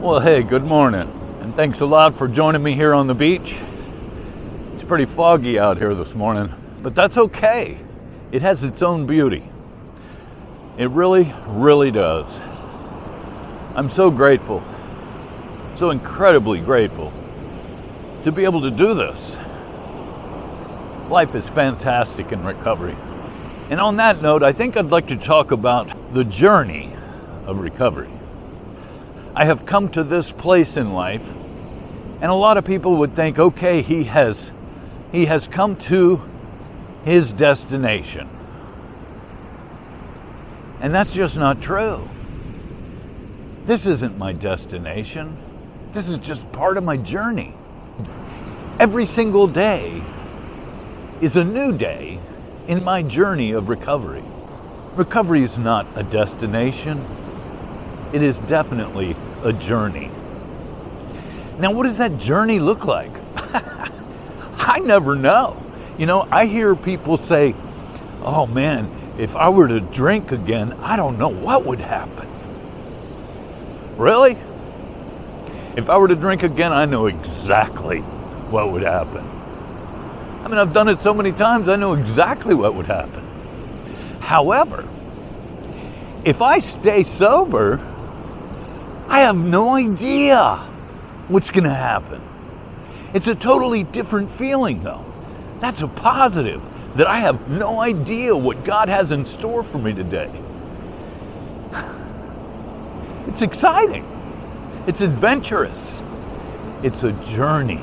Well, hey, good morning, and thanks a lot for joining me here on the beach. It's pretty foggy out here this morning, but that's okay. It has its own beauty. It really, really does. I'm so grateful, so incredibly grateful to be able to do this. Life is fantastic in recovery. And on that note, I think I'd like to talk about the journey of recovery. I have come to this place in life, and a lot of people would think, okay, he has come to his destination. And that's just not true. This isn't my destination. This is just part of my journey. Every single day is a new day in my journey of recovery. Recovery is not a destination. It is definitely a journey. Now, what does that journey look like? I never know. You know, I hear people say, oh man, if I were to drink again, I don't know what would happen. Really? If I were to drink again, I know exactly what would happen. I mean, I've done it so many times, I know exactly what would happen. However, if I stay sober, I have no idea what's going to happen. It's a totally different feeling, though. That's a positive, that I have no idea what God has in store for me today. It's exciting. It's adventurous. It's a journey.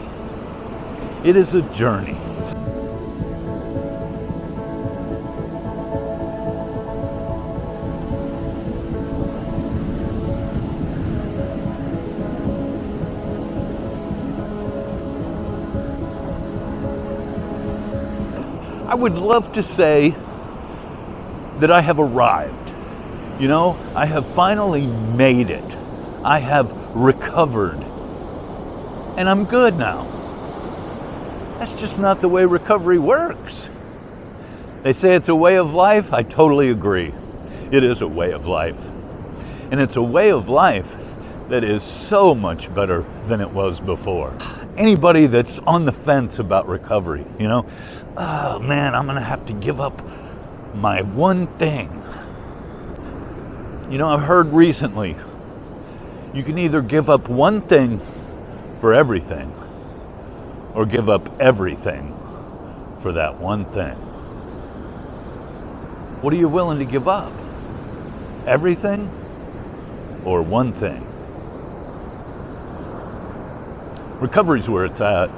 It is a journey. I would love to say that I have arrived. You know, I have finally made it. I have recovered. And I'm good now. That's just not the way recovery works. They say it's a way of life. I totally agree. It is a way of life. And it's a way of life that is so much better than it was before. Anybody that's on the fence about recovery, you know, oh man, I'm going to have to give up my one thing. You know, I've heard recently, you can either give up one thing for everything or give up everything for that one thing. What are you willing to give up? Everything or one thing? Recovery's where it's at.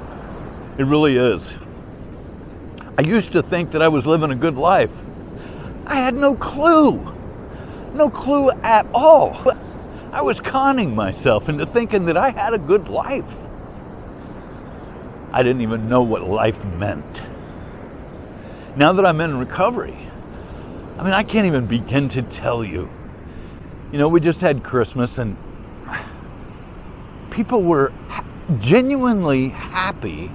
It really is. I used to think that I was living a good life. I had no clue. No clue at all. I was conning myself into thinking that I had a good life. I didn't even know what life meant. Now that I'm in recovery, I mean, I can't even begin to tell you. You know, we just had Christmas and people were genuinely happy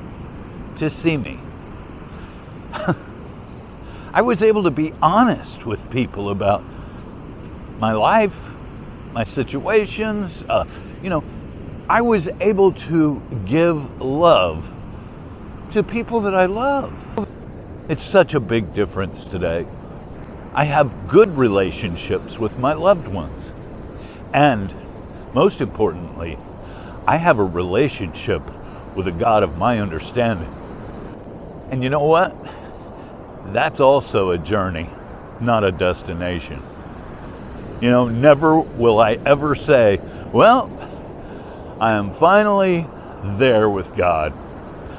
to see me. I was able to be honest with people about my life, my situations. You know, I was able to give love to people that I love. It's such a big difference today. I have good relationships with my loved ones. And most importantly, I have a relationship with a God of my understanding. And you know what? That's also a journey, not a destination. You know, never will I ever say, well, I am finally there with God.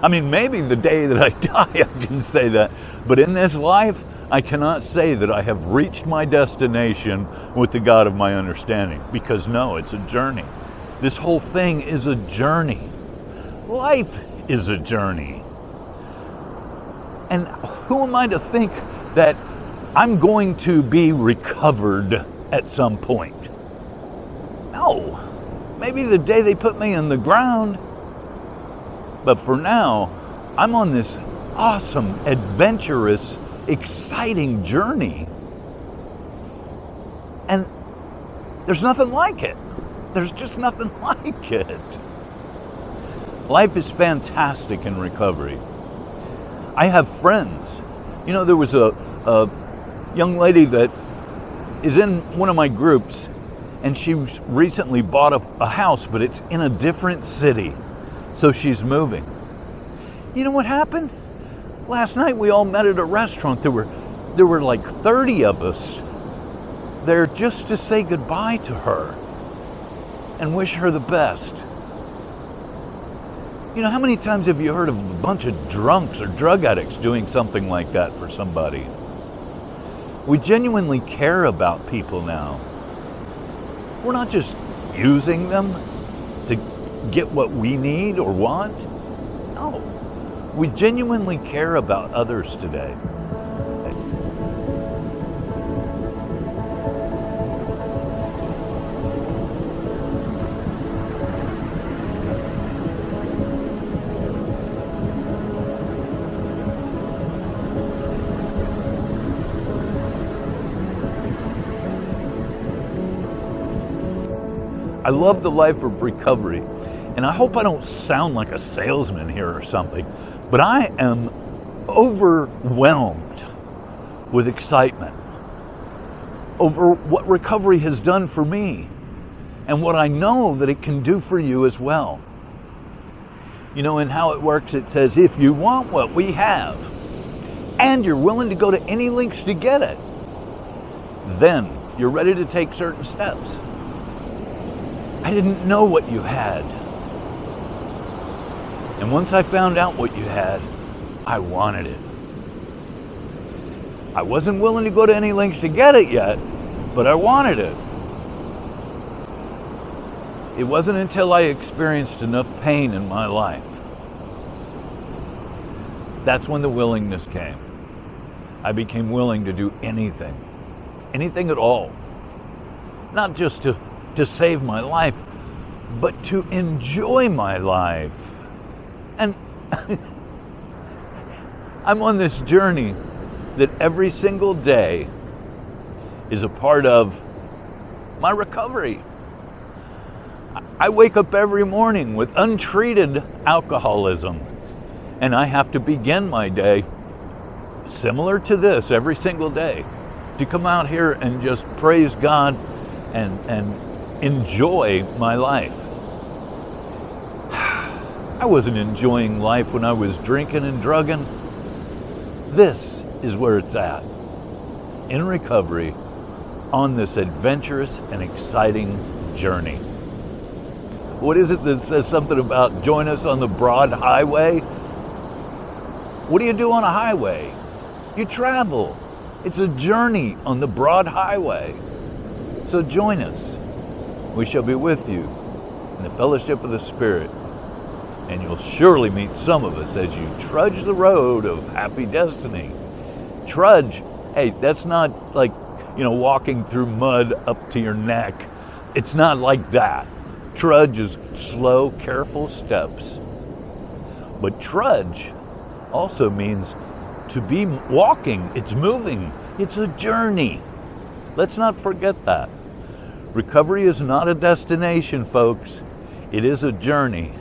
I mean, maybe the day that I die, I can say that. But in this life, I cannot say that I have reached my destination with the God of my understanding. Because no, it's a journey. This whole thing is a journey. Life is a journey. And who am I to think that I'm going to be recovered at some point? No. Maybe the day they put me in the ground. But for now, I'm on this awesome, adventurous, exciting journey. And there's nothing like it. There's just nothing like it. Life is fantastic in recovery. I have friends. You know, there was a young lady that is in one of my groups, and she recently bought a house, but it's in a different city. So she's moving. You know what happened? Last night we all met at a restaurant. There were like 30 of us there just to say goodbye to her and wish her the best. You know, how many times have you heard of a bunch of drunks or drug addicts doing something like that for somebody? We genuinely care about people now. We're not just using them to get what we need or want. No, we genuinely care about others today. I love the life of recovery, and I hope I don't sound like a salesman here or something, but I am overwhelmed with excitement over what recovery has done for me and what I know that it can do for you as well. You know, and how it works, it says, if you want what we have and you're willing to go to any lengths to get it, then you're ready to take certain steps. I didn't know what you had. And once I found out what you had, I wanted it. I wasn't willing to go to any lengths to get it yet, but I wanted it. It wasn't until I experienced enough pain in my life. That's when the willingness came. I became willing to do anything at all. Not just to save my life, but to enjoy my life. And I'm on this journey that every single day is a part of my recovery. I wake up every morning with untreated alcoholism, and I have to begin my day similar to this every single day, to come out here and just praise God and enjoy my life. I wasn't enjoying life when I was drinking and drugging. This is where it's at, in recovery, on this adventurous and exciting journey. What is it that says something about join us on the broad highway? What do you do on a highway? You travel. It's a journey on the broad highway. So join us. We shall be with you in the fellowship of the Spirit, and you'll surely meet some of us as you trudge the road of happy destiny. Trudge, hey, that's not like, walking through mud up to your neck. It's not like that. Trudge is slow, careful steps. But trudge also means to be walking. It's moving. It's a journey. Let's not forget that. Recovery is not a destination, folks. It is a journey,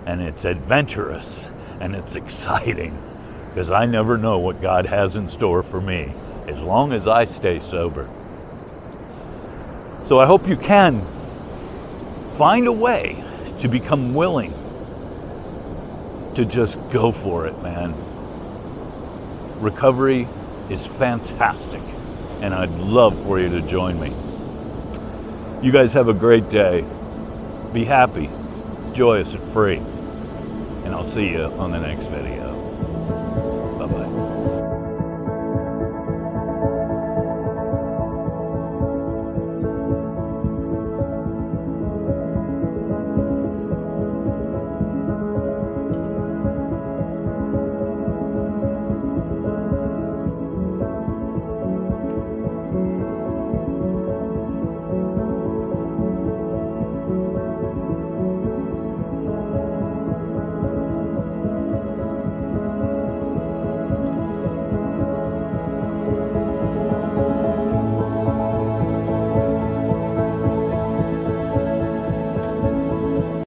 and it's adventurous, and it's exciting, because I never know what God has in store for me as long as I stay sober. So I hope you can find a way to become willing to just go for it, man. Recovery is fantastic, and I'd love for you to join me. You guys have a great day. Be happy, joyous, and free. And I'll see you on the next video.